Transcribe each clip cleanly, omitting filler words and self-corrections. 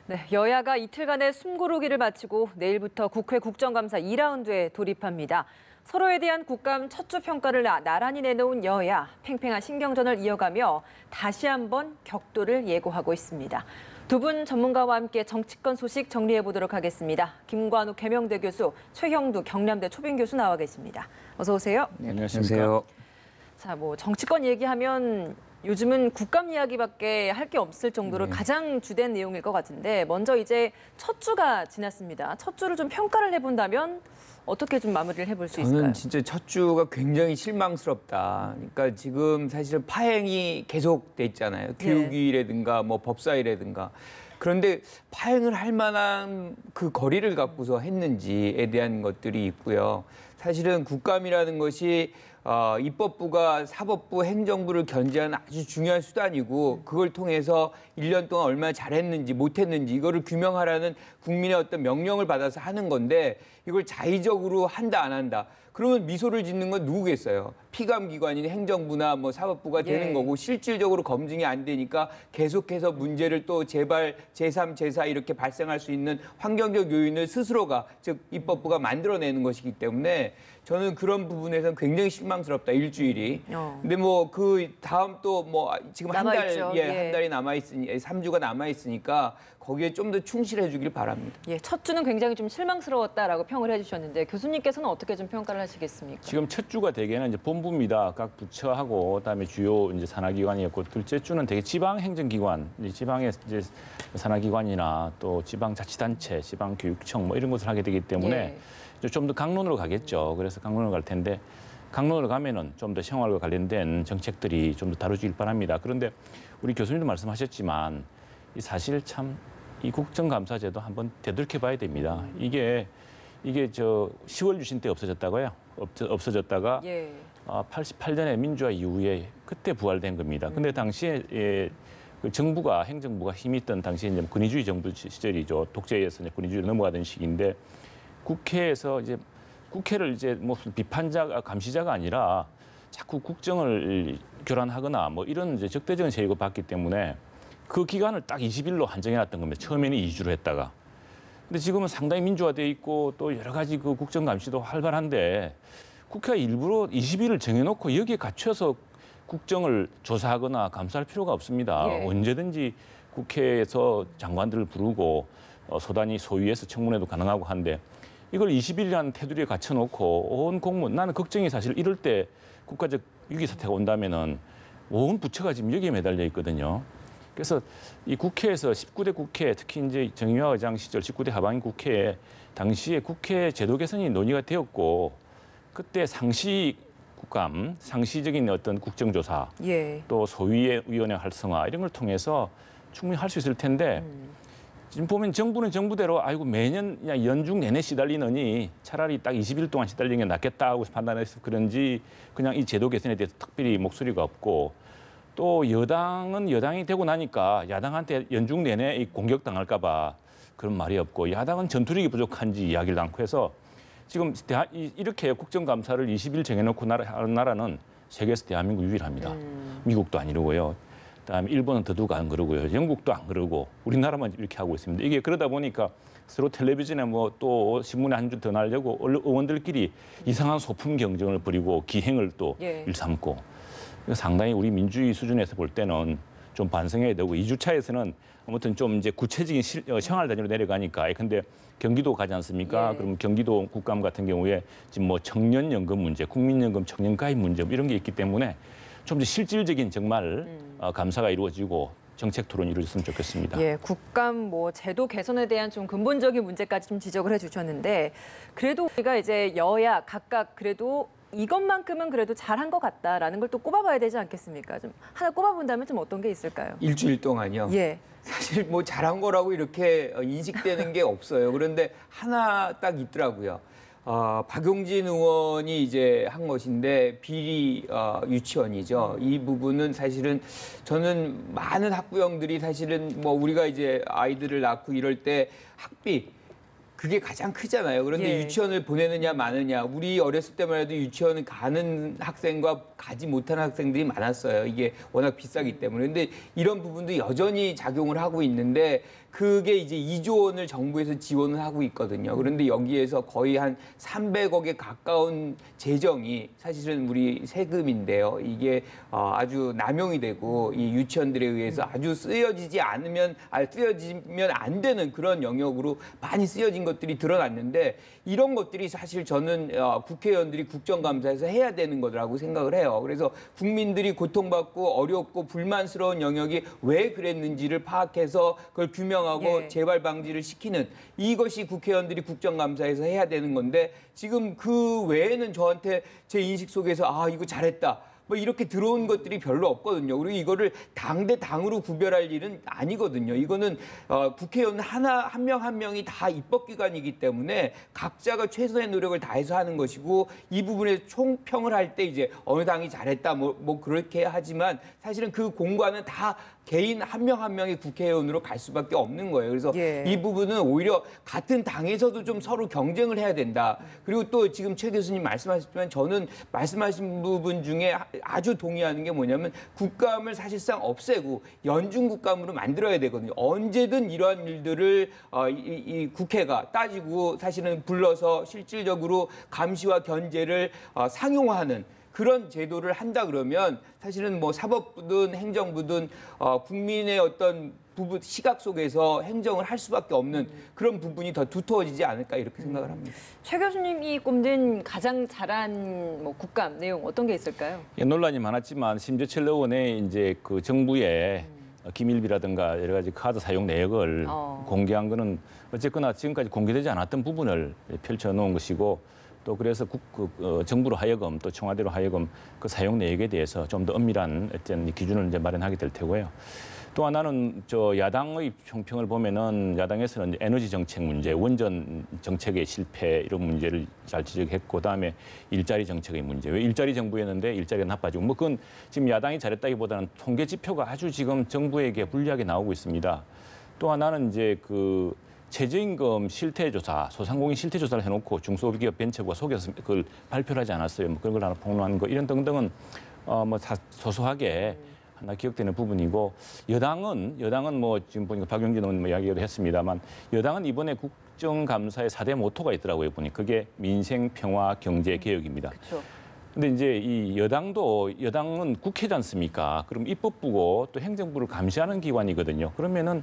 네, 여야가 이틀간의 숨고르기를 마치고 내일부터 국회 국정감사 2라운드에 돌입합니다. 서로에 대한 국감 첫 주 평가를 나란히 내놓은 여야, 팽팽한 신경전을 이어가며 다시 한번 격돌을 예고하고 있습니다. 두 분 전문가와 함께 정치권 소식 정리해 보도록 하겠습니다. 김관욱 계명대 교수, 최형두 경남대 초빙 교수 나와 계십니다. 어서 오세요. 네, 안녕하세요. 자, 정치권 얘기하면 요즘은 국감 이야기밖에 할 게 없을 정도로 가장 주된 내용일 것 같은데 먼저 이제 첫 주가 지났습니다. 첫 주를 좀 평가를 해본다면 어떻게 좀 마무리를 해볼 수 있을까요? 저는 진짜 첫 주가 굉장히 실망스럽다. 그러니까 지금 사실은 파행이 계속돼 있잖아요. 교육위라든가 뭐 법사위라든가. 그런데 파행을 할 만한 그 거리를 갖고서 했는지에 대한 것들이 있고요. 사실은 국감이라는 것이 입법부가 사법부, 행정부를 견제하는 아주 중요한 수단이고 그걸 통해서 1년 동안 얼마나 잘했는지 못했는지 이거를 규명하라는 국민의 어떤 명령을 받아서 하는 건데 이걸 자의적으로 한다 안 한다. 그러면 미소를 짓는 건 누구겠어요? 피감기관인 행정부나 뭐 사법부가 되는 거고 실질적으로 검증이 안 되니까 계속해서 문제를 또 재발, 제3, 제4 이렇게 발생할 수 있는 환경적 요인을 스스로가 즉 입법부가 만들어내는 것이기 때문에 저는 그런 부분에서는 굉장히 실망스럽다. 일주일이. 근데 뭐 그 다음 또 뭐 지금 한 달, 한 달이 남아 있으니 3주가 남아 있으니까 거기에 좀 더 충실해 주길 바랍니다. 첫 주는 굉장히 좀 실망스러웠다라고 평을 해주셨는데 교수님께서는 어떻게 좀 평가를 하시겠습니까? 지금 첫 주가 대개는 이제 본부입니다. 각 부처하고 그다음에 주요 이제 산하기관이었고 둘째 주는 되게 지방 행정기관, 지방의 이제 산하기관이나 또 지방자치단체, 지방교육청 뭐 이런 것을 하게 되기 때문에 좀 더 강론으로 가겠죠. 그래서 강론으로 갈 텐데 강론으로 가면은 좀 더 생활과 관련된 정책들이 좀 더 다뤄지길 바랍니다. 그런데 우리 교수님도 말씀하셨지만 이 사실 참 이 국정감사제도 한번 되돌켜봐야 됩니다. 이게 저 10월 유신 때 없어졌다고요? 없어졌다가 88년에 민주화 이후에 그때 부활된 겁니다. 근데 당시에 그 정부가 행정부가 힘이 있던 당시에 이제 권위주의 정부 시절이죠. 독재에서 이제 권위주의로 넘어가던 시기인데 국회에서 이제 국회를 이제 무슨 비판자가 감시자가 아니라 자꾸 국정을 교란하거나 뭐 이런 이제 적대적인 세력을 봤기 때문에 그 기간을 딱 20일로 한정해놨던 겁니다. 처음에는 2주로 했다가. 근데 지금은 상당히 민주화돼 있고 또 여러 가지 그 국정 감시도 활발한데 국회가 일부러 20일을 정해놓고 여기에 갖춰서 국정을 조사하거나 감사할 필요가 없습니다. 언제든지 국회에서 장관들을 부르고 소단위 소위에서 청문회도 가능하고 한데 이걸 20일이라는 테두리에 갖춰놓고 온 공무원, 나는 걱정이 사실 이럴 때 국가적 위기 사태가 온다면은 온 부처가 지금 여기에 매달려 있거든요. 그래서 이 국회에서 19대 국회, 특히 이제 정의화 의장 시절 19대 하반기 국회에 당시에 국회 제도 개선이 논의가 되었고 그때 상시 국감, 상시적인 어떤 국정조사, 또 소위의 위원회 활성화 이런 걸 통해서 충분히 할 수 있을 텐데 지금 보면 정부는 정부대로 아이고 매년 그냥 연중 내내 시달리느니 차라리 딱 20일 동안 시달리는 게 낫겠다고 판단해서 그런지 그냥 이 제도 개선에 대해서 특별히 목소리가 없고 또 여당은 여당이 되고 나니까 야당한테 연중 내내 이 공격당할까 봐 그런 말이 없고 야당은 전투력이 부족한지 이야기를 않고 해서 지금 이렇게 국정감사를 20일 정해놓고 하는 나라는 세계에서 대한민국 유일합니다. 미국도 안 이러고요. 그다음에 일본은 더더욱 안 그러고요. 영국도 안 그러고 우리나라만 이렇게 하고 있습니다. 이게 그러다 보니까 서로 텔레비전에 뭐 또 신문에 한 줄 더 날려고 의원들끼리 이상한 소품 경쟁을 벌이고 기행을 또 일삼고 상당히 우리 민주주의 수준에서 볼 때는 좀 반성해야 되고 2주차에서는 아무튼 좀 이제 구체적인 생활 단위로 내려가니까 근데 경기도 가지 않습니까? 그럼 경기도 국감 같은 경우에 지금 뭐 청년연금 문제, 국민연금 청년가입 문제 이런 게 있기 때문에 좀 더 실질적인 정말 감사가 이루어지고 정책 토론이 이루어졌으면 좋겠습니다. 국감 제도 개선에 대한 좀 근본적인 문제까지 좀 지적을 해주셨는데 그래도 우리가 이제 여야 각각 그래도 이것만큼은 그래도 잘한 것 같다라는 걸 또 꼽아봐야 되지 않겠습니까? 좀 하나 꼽아본다면 좀 어떤 게 있을까요? 일주일 동안요? 사실 뭐 잘한 거라고 이렇게 인식되는 게 없어요. 그런데 하나 딱 있더라고요. 박용진 의원이 이제 한 것인데 비리 유치원이죠. 이 부분은 사실은 저는 많은 학부형들이 사실은 뭐 우리가 이제 아이들을 낳고 이럴 때 학비 그게 가장 크잖아요. 그런데 유치원을 보내느냐 마느냐. 우리 어렸을 때만 해도 유치원을 가는 학생과 가지 못하는 학생들이 많았어요. 이게 워낙 비싸기 때문에. 근데 이런 부분도 여전히 작용을 하고 있는데 그게 이제 2조 원을 정부에서 지원을 하고 있거든요. 그런데 여기에서 거의 한 300억에 가까운 재정이 사실은 우리 세금인데요. 이게 아주 남용이 되고 이 유치원들에 의해서 아주 쓰여지면 안 되는 그런 영역으로 많이 쓰여진 것들이 드러났는데 이런 것들이 사실 저는 국회의원들이 국정감사에서 해야 되는 거라고 생각을 해요. 그래서 국민들이 고통받고 어렵고 불만스러운 영역이 왜 그랬는지를 파악해서 그걸 규명하고 예. 재발 방지를 시키는 이것이 국회의원들이 국정감사에서 해야 되는 건데 지금 그 외에는 저한테 제 인식 속에서 이거 잘했다. 뭐 이렇게 들어온 것들이 별로 없거든요. 그리고 이거를 당 대 당으로 구별할 일은 아니거든요. 이거는 국회의원 한 명 한 명이 다 입법기관이기 때문에 각자가 최선의 노력을 다해서 하는 것이고 이 부분에 총평을 할 때 이제 어느 당이 잘했다 뭐 그렇게 하지만 사실은 그 공과는 다 개인 한 명 한 명이 국회의원으로 갈 수밖에 없는 거예요. 그래서 예. 이 부분은 오히려 같은 당에서도 좀 서로 경쟁을 해야 된다. 그리고 또 지금 최 교수님 말씀하셨지만 저는 말씀하신 부분 중에 아주 동의하는 게 뭐냐면 국감을 사실상 없애고 연중 국감으로 만들어야 되거든요. 언제든 이러한 일들을 이 국회가 따지고 사실은 불러서 실질적으로 감시와 견제를 상용화하는 그런 제도를 한다 그러면 사실은 뭐 사법부든 행정부든 국민의 어떤 시각 속에서 행정을 할 수밖에 없는 그런 부분이 더 두터워지지 않을까 이렇게 생각을 합니다. 최 교수님이 꼽는 가장 잘한 뭐 국감 내용 어떤 게 있을까요? 예, 논란이 많았지만 심재철 의원의 이제 그 정부의 기밀비라든가 여러 가지 카드 사용 내역을 공개한 거는 어쨌거나 지금까지 공개되지 않았던 부분을 펼쳐놓은 것이고 또 그래서 정부로 하여금 또 청와대로 하여금 그 사용 내역에 대해서 좀 더 엄밀한 어떤 기준을 이제 마련하게 될 테고요. 또 하나는 야당의 총평을 보면은 야당에서는 에너지 정책 문제, 원전 정책의 실패 이런 문제를 잘 지적했고 그다음에 일자리 정책의 문제. 왜 일자리 정부였는데 일자리가 나빠지고 뭐 그건 지금 야당이 잘했다기보다는 통계 지표가 아주 지금 정부에게 불리하게 나오고 있습니다. 또 하나는 이제 그 최저임금 실태조사, 소상공인 실태조사를 해놓고 중소기업 벤처부가 속여서 그걸 발표를 하지 않았어요. 뭐 그런 걸 하나 폭로한 거 이런 등등은 뭐 소소하게 하나 기억되는 부분이고 여당은 뭐 지금 보니까 박용진 의원 뭐 이야기를 했습니다만 여당은 이번에 국정감사의 4대 모토가 있더라고요. 보니 그게 민생, 평화, 경제, 개혁입니다. 그렇죠. 근데 이제 이 여당은 국회지 않습니까? 그럼 입법부고 또 행정부를 감시하는 기관이거든요. 그러면은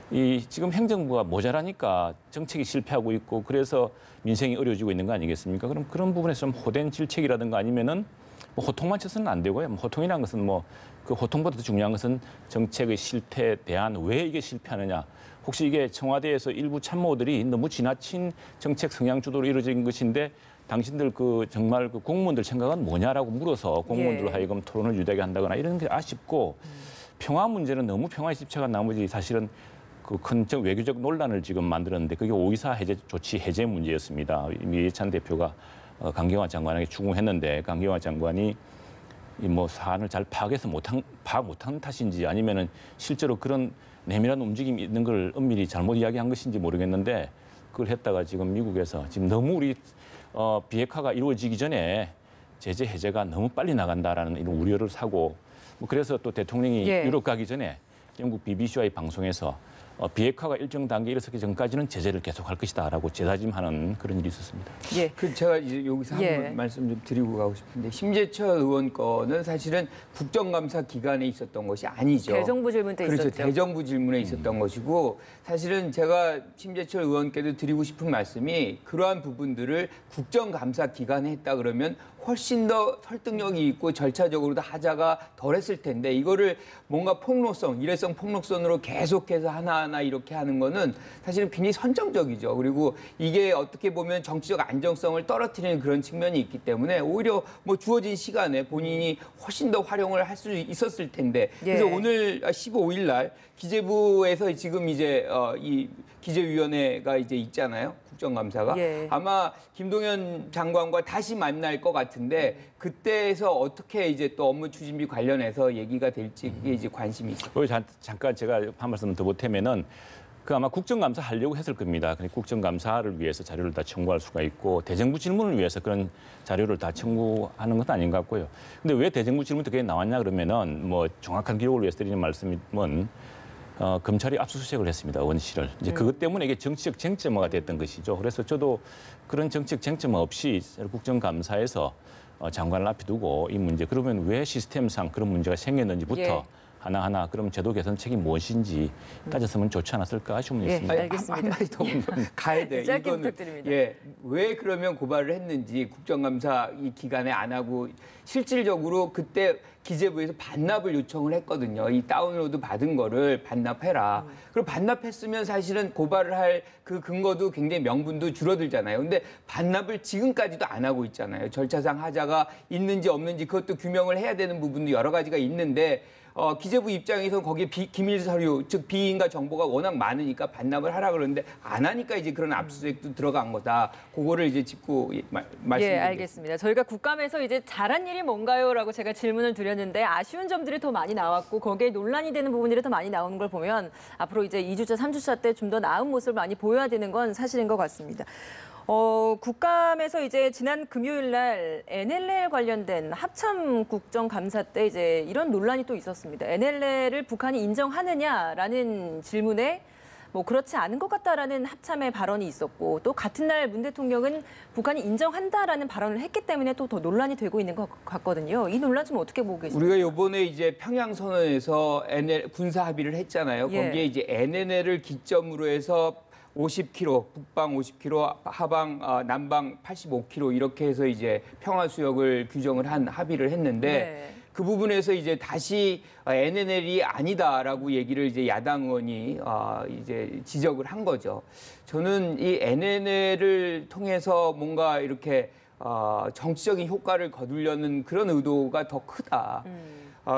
이 지금 행정부가 모자라니까 정책이 실패하고 있고 그래서 민생이 어려워지고 있는 거 아니겠습니까? 그럼 그런 부분에서 좀 호된 질책이라든가 아니면은 뭐 호통만 쳐서는 안 되고요. 뭐 호통이라는 것은 뭐 그 호통보다 더 중요한 것은 정책의 실태에 대한 왜 이게 실패하느냐. 혹시 이게 청와대에서 일부 참모들이 너무 지나친 정책 성향 주도로 이루어진 것인데 당신들 정말 공무원들 생각은 뭐냐라고 물어서 공무원들로 하여금 토론을 유리하게 한다거나 이런 게 아쉽고 평화 문제는 너무 평화에 집착한 나머지 사실은 그 큰 외교적 논란을 지금 만들었는데 그게 5.24 해제 조치 해제 문제였습니다. 이해찬 대표가 강경화 장관에게 추궁했는데 강경화 장관이 뭐 사안을 잘 파악 못한 탓인지 아니면은 실제로 그런 내밀한 움직임이 있는 걸 엄밀히 잘못 이야기한 것인지 모르겠는데 그걸 했다가 지금 미국에서 지금 너무 우리 비핵화가 이루어지기 전에 제재 해제가 너무 빨리 나간다라는 이런 우려를 사고 뭐 그래서 또 대통령이 유럽 가기 전에 영국 BBC와의 방송에서 비핵화가 일정 단계에 이르기 전까지는 제재를 계속할 것이다라고 재다짐하는 그런 일이 있었습니다. 예. 제가 이제 여기서 한 말씀 좀 드리고 가고 싶은데 심재철 의원 거는 사실은 국정감사 기간에 있었던 것이 아니죠. 대정부 질문 때 그렇죠. 있었죠. 대정부 질문에 있었던 것이고 사실은 제가 심재철 의원께도 드리고 싶은 말씀이 그러한 부분들을 국정감사 기간에 했다 그러면 훨씬 더 설득력이 있고 절차적으로도 하자가 덜했을 텐데 이거를 뭔가 일회성 폭로성으로 계속해서 하나하나 이렇게 하는 거는 사실은 굉장히 선정적이죠. 그리고 이게 어떻게 보면 정치적 안정성을 떨어뜨리는 그런 측면이 있기 때문에 오히려 뭐 주어진 시간에 본인이 훨씬 더 활용을 할 수 있었을 텐데 그래서 오늘 15일 날 기재부에서 지금 이제 이 기재위원회가 이제 있잖아요. 국정감사가 아마 김동연 장관과 다시 만날 것 같은데 그때에서 어떻게 이제 또 업무 추진비 관련해서 얘기가 될지 그게 이제 관심이 있어요. 잠깐 제가 한 말씀 더 보태면은 그 아마 국정감사 하려고 했을 겁니다. 국정감사를 위해서 자료를 다 청구할 수가 있고 대정부 질문을 위해서 그런 자료를 다 청구하는 건 아닌 것 같고요. 근데 왜 대정부 질문이 그게 나왔냐 그러면은 뭐 정확한 기록을 위해서 드리는 말씀은 검찰이 압수수색을 했습니다. 의원실을. 이제 그것 때문에 이게 정치적 쟁점화가 됐던 것이죠. 그래서 저도 그런 정치적 쟁점화 없이 국정감사에서 장관을 앞에 두고 이 문제 그러면 왜 시스템상 그런 문제가 생겼는지부터 예. 하나하나 그럼 제도 개선책이 무엇인지 따졌으면 좋지 않았을까 아쉬움이 예. 있습니다. 알겠습니다. 한마디 더 가야 돼요. 짧게 부탁드립니다. 예, 왜 그러면 고발을 했는지 국정감사 이 기간에 안 하고 실질적으로 그때 기재부에서 반납을 요청을 했거든요. 이 다운로드 받은 거를 반납해라. 그리고 반납했으면 사실은 고발을 할 그 근거도 굉장히 명분도 줄어들잖아요. 근데 반납을 지금까지도 안 하고 있잖아요. 절차상 하자가 있는지 없는지 그것도 규명을 해야 되는 부분도 여러 가지가 있는데 기재부 입장에서는 거기에 기밀 서류, 즉 비인가 정보가 워낙 많으니까 반납을 하라 그러는데 안 하니까 이제 그런 압수수색도 들어간 거다. 그거를 이제 짚고 말씀드리겠습니다. 예, 알겠습니다. 저희가 국감에서 이제 잘한 일이 뭔가요?라고 제가 질문을 드렸는데 아쉬운 점들이 더 많이 나왔고 거기에 논란이 되는 부분들이 더 많이 나오는 걸 보면 앞으로 이제 2주차, 3주차 때 좀 더 나은 모습을 많이 보여야 되는 건 사실인 것 같습니다. 국감에서 이제 지난 금요일 날 NLL 관련된 합참 국정감사 때 이제 이런 논란이 또 있었습니다. NLL을 북한이 인정하느냐라는 질문에 뭐 그렇지 않은 것 같다라는 합참의 발언이 있었고 또 같은 날 문 대통령은 북한이 인정한다라는 발언을 했기 때문에 또 더 논란이 되고 있는 것 같거든요. 이 논란 좀 어떻게 보고 계십니까? 우리가 이번에 이제 평양 선언에서 군사 합의를 했잖아요. 예. 거기에 이제 NLL을 기점으로 해서 50km, 북방 50km, 하방, 남방 85km 이렇게 해서 이제 평화 수역을 규정을 한 합의를 했는데 네. 그 부분에서 이제 다시 NLL이 아니다라고 얘기를 이제 야당 의원이 이제 지적을 한 거죠. 저는 이 NLL을 통해서 뭔가 이렇게 정치적인 효과를 거두려는 그런 의도가 더 크다.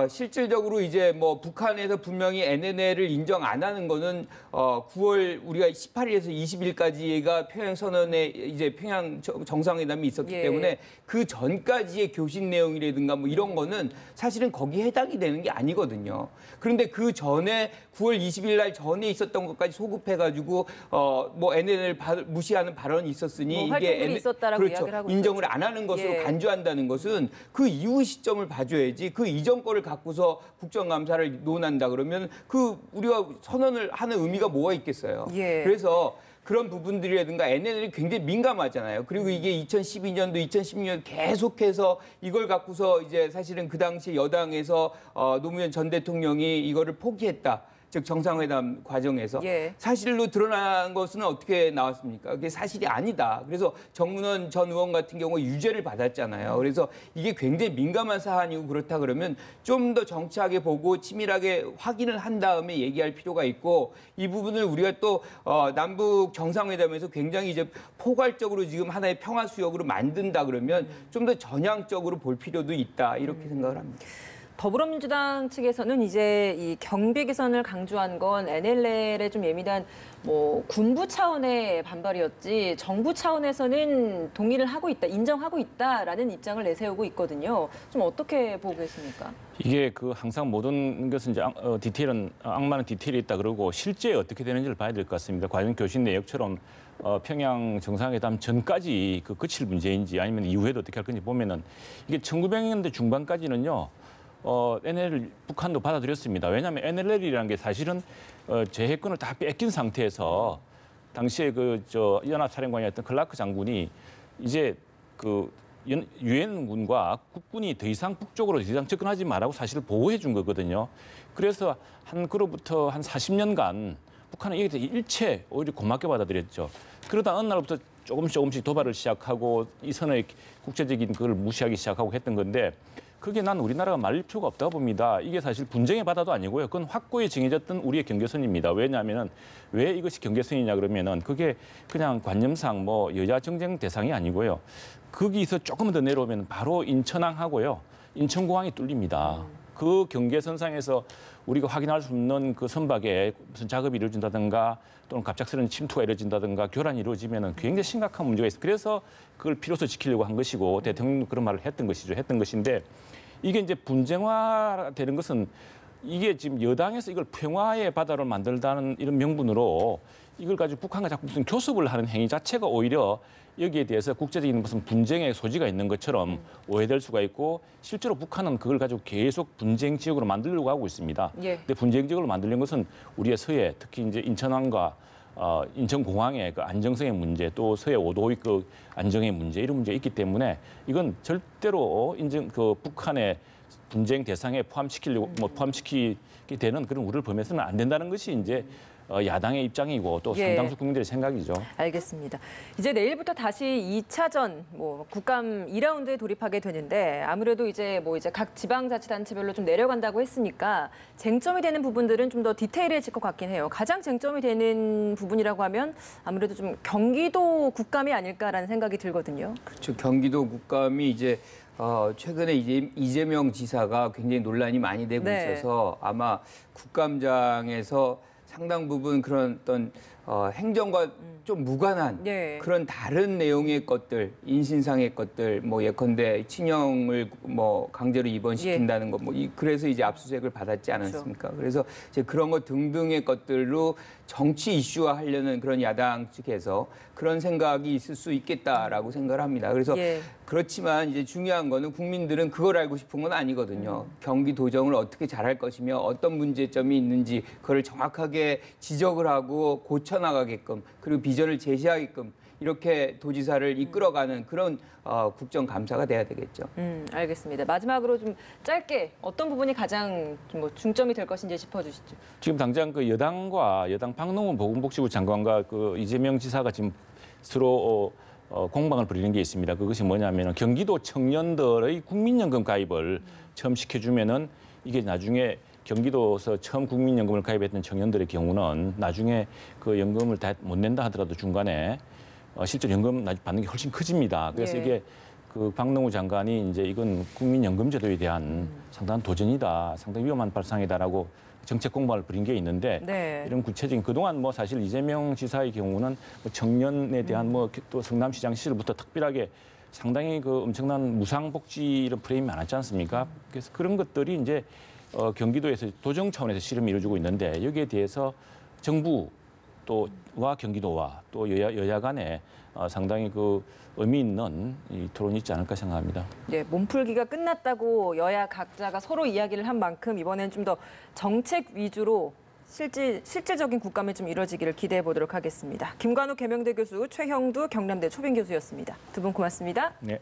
실질적으로 이제 뭐 북한에서 분명히 NLL을 인정 안 하는 거는 9월 우리가 18일에서 20일까지가 평양 선언에 이제 평양 정상회담이 있었기 예. 때문에 그 전까지의 교신 내용이라든가 뭐 이런 거는 사실은 거기에 해당이 되는 게 아니거든요. 그런데 그 전에 9월 20일 날 전에 있었던 것까지 소급해가지고 뭐 NLL 무시하는 발언이 있었으니 뭐 이게 활동들이 있었다라고 그렇죠. 이야기를 하고 인정을 있었죠. 안 하는 것으로 예. 간주한다는 것은 그 이후 시점을 봐줘야지 그 이전 거를 갖고서 국정감사를 논한다 그러면 그 우리가 선언을 하는 의미가 뭐가 있겠어요. 예. 그래서 그런 부분들이라든가 NLL이 굉장히 민감하잖아요. 그리고 이게 2012년도, 2016년 계속해서 이걸 갖고서 이제 사실은 그 당시 여당에서 노무현 전 대통령이 이거를 포기했다. 즉 정상회담 과정에서 예. 사실로 드러난 것은 어떻게 나왔습니까? 그게 사실이 아니다. 그래서 정문원 전 의원 같은 경우 유죄를 받았잖아요. 그래서 이게 굉장히 민감한 사안이고 그렇다 그러면 좀 더 정치하게 보고 치밀하게 확인을 한 다음에 얘기할 필요가 있고 이 부분을 우리가 또 남북 정상회담에서 굉장히 이제 포괄적으로 지금 하나의 평화 수역으로 만든다 그러면 좀 더 전향적으로 볼 필요도 있다 이렇게 생각을 합니다. 더불어민주당 측에서는 이제 이 경비 개선을 강조한 건 NLL에 좀 예민한 뭐 군부 차원의 반발이었지 정부 차원에서는 동의를 하고 있다, 인정하고 있다라는 입장을 내세우고 있거든요. 좀 어떻게 보고 계십니까? 이게 그 항상 모든 것은 이제 디테일은 악마는 디테일이 있다 그러고 실제 어떻게 되는지를 봐야 될 것 같습니다. 과연 교신 내역처럼 평양 정상회담 전까지 그 그칠 문제인지 아니면 이후에도 어떻게 할 건지 보면은 이게 1900년대 중반까지는요. NLL 북한도 받아들였습니다. 왜냐하면 NLL이라는 게 사실은 제해권을 다 뺏긴 상태에서 당시에 연합사령관이었던 클라크 장군이 이제 그 유엔군과 국군이 더 이상 북쪽으로 더 이상 접근하지 말라고 사실을 보호해 준 거거든요. 그래서 그로부터 한 40년간 북한은 이게 일체 오히려 고맙게 받아들였죠. 그러다 어느 날부터 조금씩 도발을 시작하고 이 선의 국제적인 그걸 무시하기 시작하고 했던 건데 그게 난 우리나라가 말릴 필요가 없다고 봅니다. 이게 사실 분쟁의 바다도 아니고요. 그건 확고히 정해졌던 우리의 경계선입니다. 왜냐하면 왜 이것이 경계선이냐 그러면은 그게 그냥 관념상 뭐 여야 정쟁 대상이 아니고요. 거기서 조금 더 내려오면 바로 인천항하고요. 인천공항이 뚫립니다. 그 경계선상에서 우리가 확인할 수 없는 그 선박에 무슨 작업이 이루어진다든가 또는 갑작스러운 침투가 이루어진다든가 교란이 이루어지면은 굉장히 심각한 문제가 있어요. 그래서 그걸 비로소 지키려고 한 것이고 대통령도 그런 말을 했던 것인데 이게 이제 분쟁화되는 것은 이게 지금 여당에서 이걸 평화의 바다로 만들다는 이런 명분으로 이걸 가지고 북한과 자꾸 무슨 교섭을 하는 행위 자체가 오히려 여기에 대해서 국제적인 무슨 분쟁의 소지가 있는 것처럼 오해될 수가 있고 실제로 북한은 그걸 가지고 계속 분쟁 지역으로 만들려고 하고 있습니다. 예. 근데 분쟁 지역으로 만들려는 것은 우리의 서해, 특히 이제 인천항과 인천공항의 그 안정성의 문제, 또 서해 오도의 그 안정의 문제 이런 문제가 있기 때문에 이건 절대로 그 북한의 분쟁 대상에 포함시키려고 포함시키게 되는 그런 우려를 범해서는 안 된다는 것이 이제 야당의 입장이고 또 예. 상당수 국민들의 생각이죠. 알겠습니다. 이제 내일부터 다시 2차전 국감 2라운드에 돌입하게 되는데 아무래도 이제 각 지방자치단체별로 좀 내려간다고 했으니까 쟁점이 되는 부분들은 좀 더 디테일해질 것 같긴 해요. 가장 쟁점이 되는 부분이라고 하면 아무래도 좀 경기도 국감이 아닐까라는 생각이 들거든요. 그렇죠. 경기도 국감이 이제 최근에 이재명 지사가 굉장히 논란이 많이 되고 네. 있어서 아마 국감장에서 상당 부분 그런 어떤 행정과 좀 무관한 네. 그런 다른 내용의 것들, 인신상의 것들, 뭐 예컨대 친형을 뭐 강제로 입원시킨다는 것, 그래서 이제 압수수색을 받았지 않았습니까? 그래서 이제 그런 것 등등의 것들로 정치 이슈화하려는 그런 야당 측에서 그런 생각이 있을 수 있겠다라고 생각을 합니다. 그래서 예. 그렇지만 이제 중요한 거는 국민들은 그걸 알고 싶은 건 아니거든요. 경기 도정을 어떻게 잘할 것이며 어떤 문제점이 있는지 그걸 정확하게 지적을 하고 고쳐나가게끔 그리고 비전을 제시하게끔 이렇게 도지사를 이끌어가는 그런 국정감사가 돼야 되겠죠. 알겠습니다. 마지막으로 좀 짧게 어떤 부분이 가장 좀 중점이 될 것인지 짚어주시죠. 지금 당장 그 여당 박농훈 보건복지부 장관과 그 이재명 지사가 지금 서로 공방을 벌이는 게 있습니다. 그것이 뭐냐면 경기도 청년들의 국민연금 가입을 처음 시켜주면은 이게 나중에 경기도에서 처음 국민연금을 가입했던 청년들의 경우는 나중에 그 연금을 다 못 낸다 하더라도 중간에 실제 연금 받는 게 훨씬 커집니다. 그래서 예. 이게 그 박능우 장관이 이제 이건 국민연금제도에 대한 상당한 도전이다, 상당히 위험한 발상이다라고 정책 공방을 벌인 게 있는데 네. 이런 구체적인 그동안 뭐 사실 이재명 지사의 경우는 뭐 청년에 대한 뭐 또 성남시장 시절부터 특별하게 상당히 그 엄청난 무상복지 이런 프레임이 많았지 않습니까? 그래서 그런 것들이 이제 경기도에서 도정 차원에서 실험이 이루어지고 있는데 여기에 대해서 정부 또와 경기도와 또 여야 간에 상당히 그 의미 있는 이 토론이 있지 않을까 생각합니다. 네, 몸풀기가 끝났다고 여야 각자가 서로 이야기를 한 만큼 이번엔 좀 더 정책 위주로 실질적인 국감이 좀 이뤄지기를 기대해 보도록 하겠습니다. 김관우 계명대 교수, 최형두 경남대 초빙 교수였습니다. 두 분 고맙습니다. 네.